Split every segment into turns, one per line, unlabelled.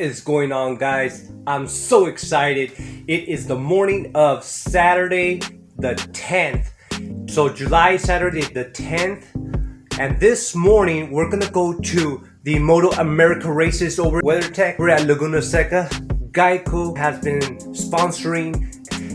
What is going on, guys? I'm so excited. It is the morning of Saturday the 10th. So Saturday the 10th. And this morning we're gonna go to the Moto America Races over WeatherTech. We're at Laguna Seca. Geico has been sponsoring,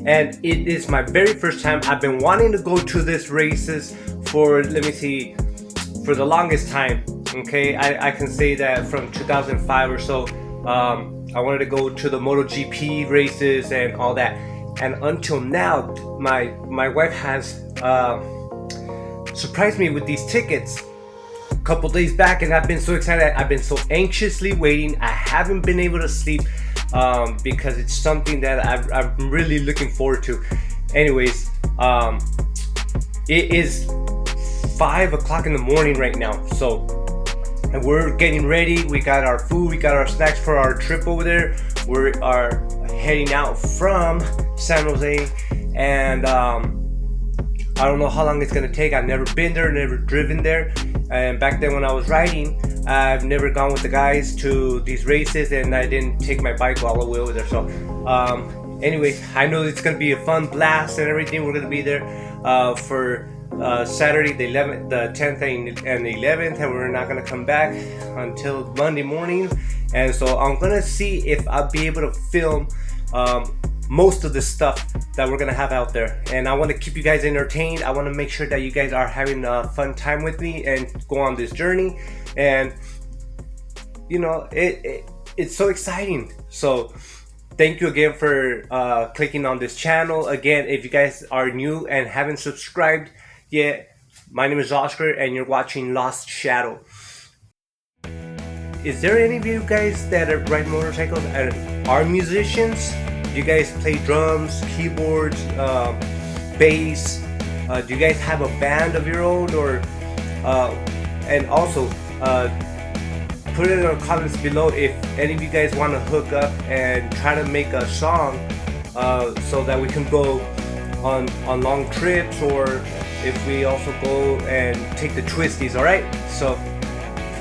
and it is my very first time. I've been wanting to go to this races for, for the longest time. Okay, I can say that from 2005 or so. I wanted to go to the MotoGP races and all that, and until now my wife has surprised me with these tickets a couple days back, and I've been so excited. I've been so anxiously waiting. I haven't been able to sleep because it's something that I'm really looking forward to. Anyways, it is 5 o'clock in the morning right now, and we're getting ready. We got our food, we got our snacks for our trip over there. We are heading out from San Jose, and I don't know how long it's gonna take. I've never been there, never driven there, and back then when I was riding, I've never gone with the guys to these races, and I didn't take my bike all the way over there. So anyways, I know it's gonna be a fun blast and everything. We're gonna be there for Saturday the 11th, the 10th and the 11th, and we're not gonna come back until Monday morning. And so I'm gonna see if I'll be able to film most of the stuff that we're gonna have out there, and I want to keep you guys entertained. I want to make sure that you guys are having a fun time with me and go on this journey, and you know, it's so exciting. So thank you again for clicking on this channel. Again, if you guys are new and haven't subscribed yet, my name is Oscar and you're watching Lost Shadow. Is there any of you guys that ride motorcycles and are musicians? Do you guys play drums, keyboards, bass? Do you guys have a band of your own? Or and also put it in the comments below if any of you guys want to hook up and try to make a song so that we can go on long trips, or if we also go and take the twisties. Alright, so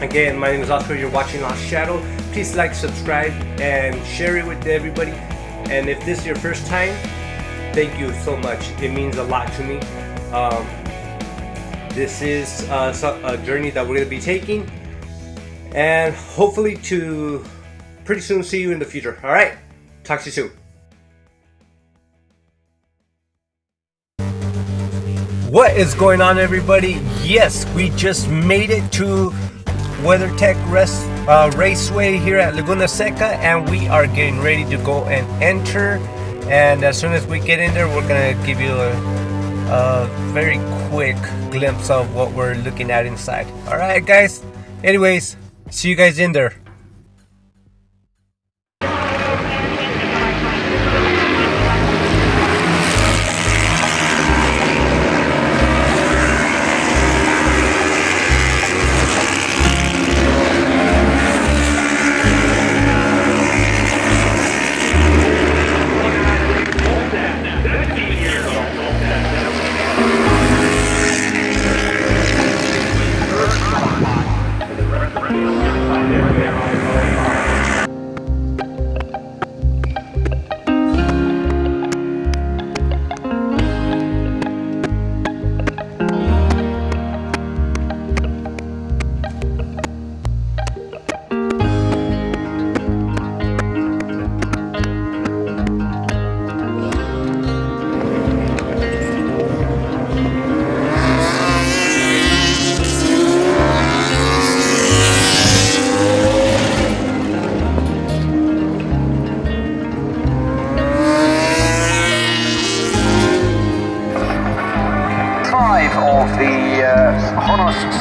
again, my name is Oscar, you're watching Lost Shadow. Please like, subscribe, and share it with everybody. And if this is your first time, thank you so much. It means a lot to me. This is a journey that we're going to be taking, and hopefully to pretty soon see you in the future. Alright, talk to you soon. What is going on, everybody? Yes, we just made it to WeatherTech Raceway here at Laguna Seca, and we are getting ready to go and enter. And as soon as we get in there, we're gonna give you a very quick glimpse of what we're looking at inside. All right, guys. Anyways, see you guys in there.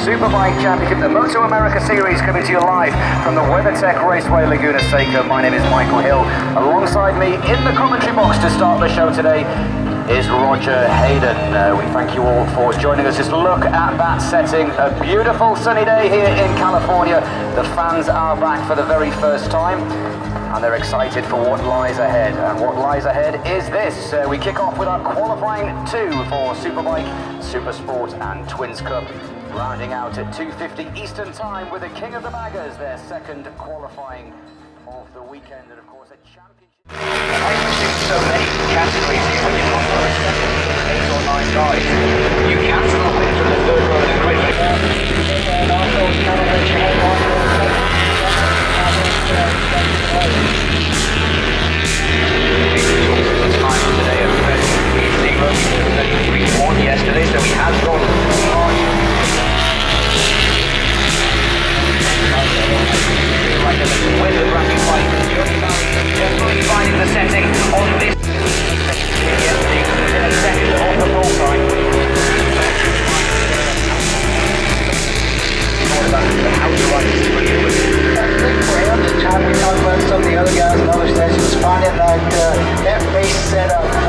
Superbike Championship, the Moto America Series, coming to you live from the WeatherTech Raceway, Laguna Seca. My name is Michael Hill. Alongside me in the commentary box to start the show today is Roger Hayden. We thank you all for joining us. Just look at that setting. A beautiful sunny day here in California. The fans are back for the very first time, and they're excited for what lies ahead. And what lies ahead is this. We kick off with our qualifying 2 for Superbike, Super Sport and Twins Cup. Rounding out at 2:50 Eastern Time with the King of the Baggers, their second qualifying
of the weekend, and of course a championship.
So many categories here when you're not for 8 or 9 guys. You can still win from the third row of the grid.
And also Canada Channel
time today at 33.1 yesterday, so he has gone like a win the bracket fight. Just finding the setting on this. Second off the full time. How to ride this brilliant.
I think for him, just time we talk about some of the other guys in other sessions, finding that race setup